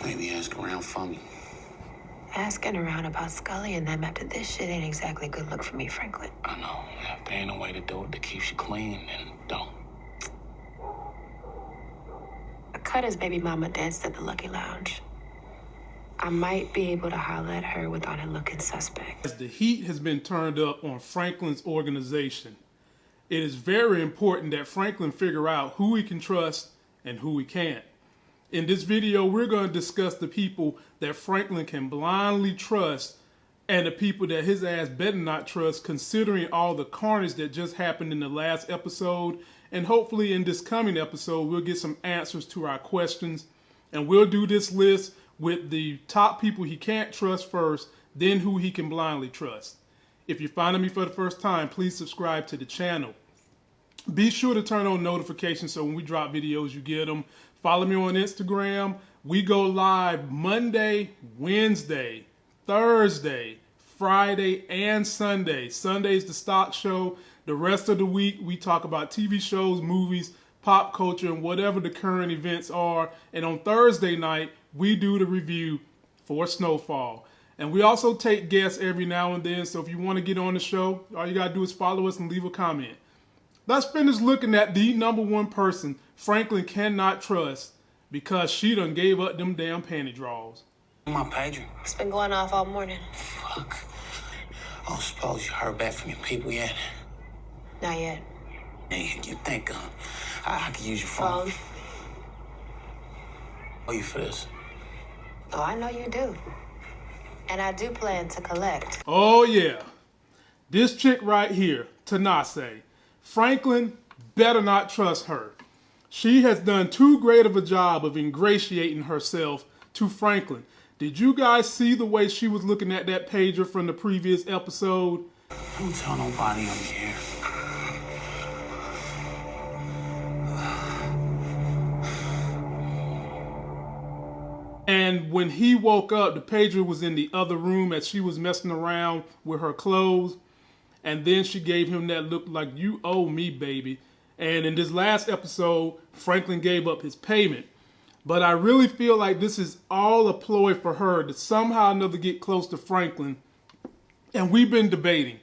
Maybe ask around for me. Asking around about Scully and them after this shit ain't exactly a good look for me, Franklin. I know. If there ain't a way to do it that keeps you clean, then don't. Cutter's baby mama danced at the Lucky Lounge. I might be able to holler at her without it looking suspect. As the heat has been turned up on Franklin's organization, it is very important that Franklin figure out who he can trust and who he can't. In this video, we're going to discuss the people that Franklin can blindly trust and the people that his ass better not trust, considering all the carnage that just happened in the last episode. And hopefully in this coming episode, we'll get some answers to our questions. And we'll do this list with the top people he can't trust first, then who he can blindly trust. If you're finding me for the first time, please subscribe to the channel. Be sure to turn on notifications so when we drop videos, you get them. Follow me on Instagram. We go live Monday, Wednesday, Thursday, Friday, and Sunday. Sunday's the stock show. The rest of the week, we talk about TV shows, movies, pop culture, and whatever the current events are. And on Thursday night, we do the review for Snowfall. And we also take guests every now and then. So if you want to get on the show, all you got to do is follow us and leave a comment. Let's finish looking at the #1 person Franklin cannot trust because she done gave up them damn panty drawers. My pager. It's been going off all morning. Fuck. I don't suppose you heard back from your people yet? Not yet. Hey, you think I could use your phone? Owe you for this? Oh, I know you do. And I do plan to collect. Oh yeah. This chick right here, Tanase. Franklin better not trust her. She has done too great of a job of ingratiating herself to Franklin. Did you guys see the way she was looking at that pager from the previous episode? Don't tell nobody I'm here. And when he woke up, the pager was in the other room as she was messing around with her clothes. And then she gave him that look like, you owe me, baby. And in this last episode, Franklin gave up his payment. But I really feel like this is all a ploy for her to somehow or another get close to Franklin. And we've been debating,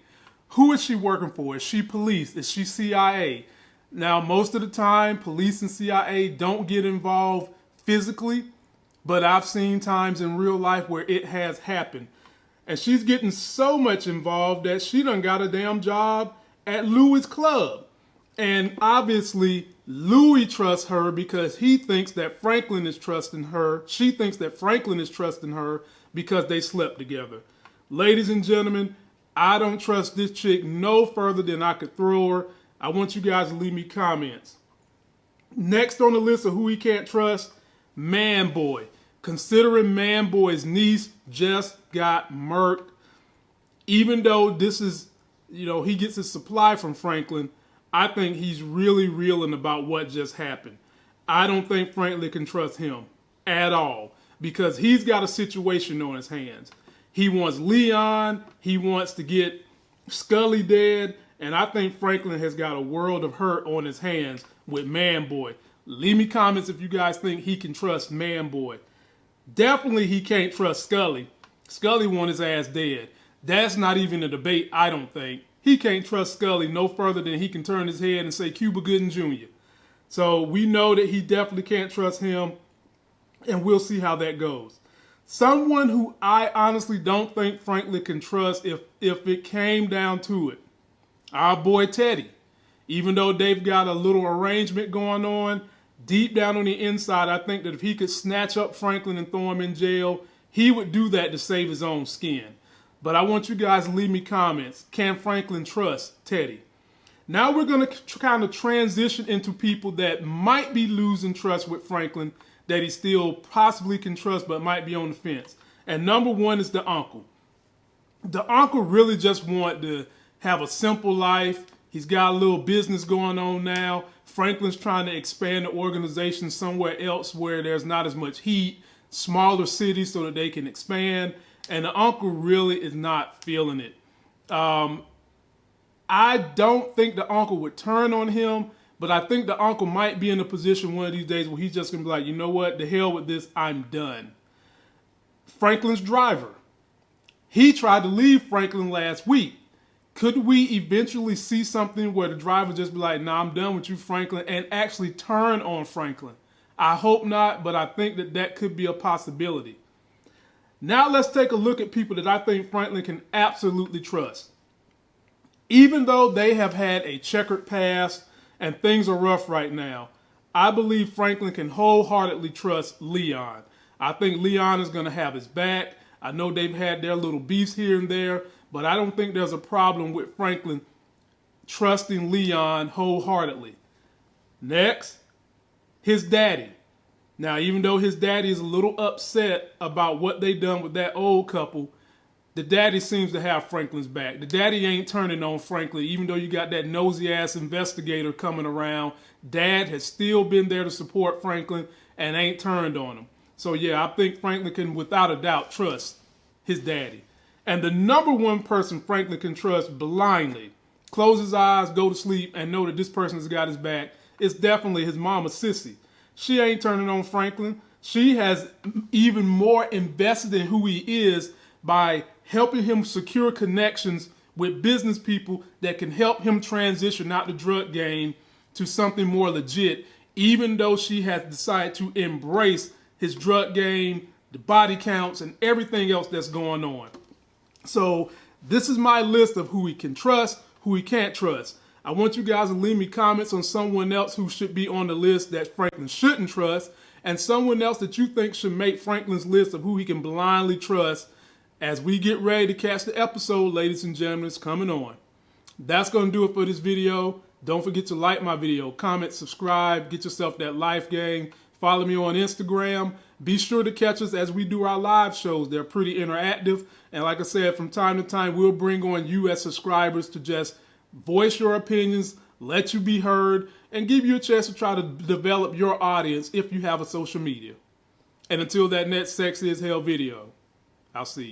who is she working for? Is she police? Is she CIA? Now, most of the time, police and CIA don't get involved physically. But I've seen times in real life where it has happened. And she's getting so much involved that she done got a damn job at Louis' club. And obviously, Louis trusts her because he thinks that Franklin is trusting her. She thinks that Franklin is trusting her because they slept together. Ladies and gentlemen, I don't trust this chick no further than I could throw her. I want you guys to leave me comments. Next on the list of who he can't trust, Man Boy. Considering Man Boy's niece just got murked, even though this is, he gets his supply from Franklin, I think he's really reeling about what just happened. I don't think Franklin can trust him at all because he's got a situation on his hands. He wants Leon, he wants to get Scully dead, and I think Franklin has got a world of hurt on his hands with Man Boy. Leave me comments if you guys think he can trust Man Boy. Definitely he can't trust Scully. Scully wants his ass dead. That's not even a debate, I don't think. He can't trust Scully no further than he can turn his head and say Cuba Gooding Jr. So we know that he definitely can't trust him, and we'll see how that goes. Someone who I honestly don't think Franklin can trust if it came down to it, our boy Teddy. Even though they've got a little arrangement going on, deep down on the inside, I think that if he could snatch up Franklin and throw him in jail, he would do that to save his own skin. But I want you guys to leave me comments. Can Franklin trust Teddy? Now we're going to kind of transition into people that might be losing trust with Franklin, that he still possibly can trust but might be on the fence. And #1 is the uncle. The uncle really just wanted to have a simple life. He's got a little business going on now. Franklin's trying to expand the organization somewhere else where there's not as much heat, smaller cities so that they can expand. And the uncle really is not feeling it. I don't think the uncle would turn on him, but I think the uncle might be in a position one of these days where he's just going to be like, you know what, the hell with this, I'm done. Franklin's driver. He tried to leave Franklin last week. Could we eventually see something where the driver just be like, nah, I'm done with you, Franklin, and actually turn on Franklin? I hope not, but I think that that could be a possibility. Now let's take a look at people that I think Franklin can absolutely trust. Even though they have had a checkered past and things are rough right now, I believe Franklin can wholeheartedly trust Leon. I think Leon is going to have his back. I know they've had their little beefs here and there, but I don't think there's a problem with Franklin trusting Leon wholeheartedly. Next, his daddy. Now, even though his daddy is a little upset about what they done with that old couple, the daddy seems to have Franklin's back. The daddy ain't turning on Franklin, even though you got that nosy ass investigator coming around. Dad has still been there to support Franklin and ain't turned on him. So yeah, I think Franklin can without a doubt trust his daddy. And the number one person Franklin can trust blindly, close his eyes, go to sleep, and know that this person has got his back, is definitely his mama, Sissy. She ain't turning on Franklin. She has even more invested in who he is by helping him secure connections with business people that can help him transition out the drug game to something more legit, even though she has decided to embrace his drug game, the body counts, and everything else that's going on. So this is my list of who he can trust, who he can't trust. I want you guys to leave me comments on someone else who should be on the list that Franklin shouldn't trust, and someone else that you think should make Franklin's list of who he can blindly trust as we get ready to catch the episode, ladies and gentlemen. It's coming on. That's going to do it for this video. Don't forget to like my video, comment, subscribe, get yourself that life game. Follow me on Instagram. Be sure to catch us as we do our live shows. They're pretty interactive. And like I said, from time to time, we'll bring on you as subscribers to just voice your opinions, let you be heard, and give you a chance to try to develop your audience if you have a social media. And until that next sexy as hell video, I'll see you.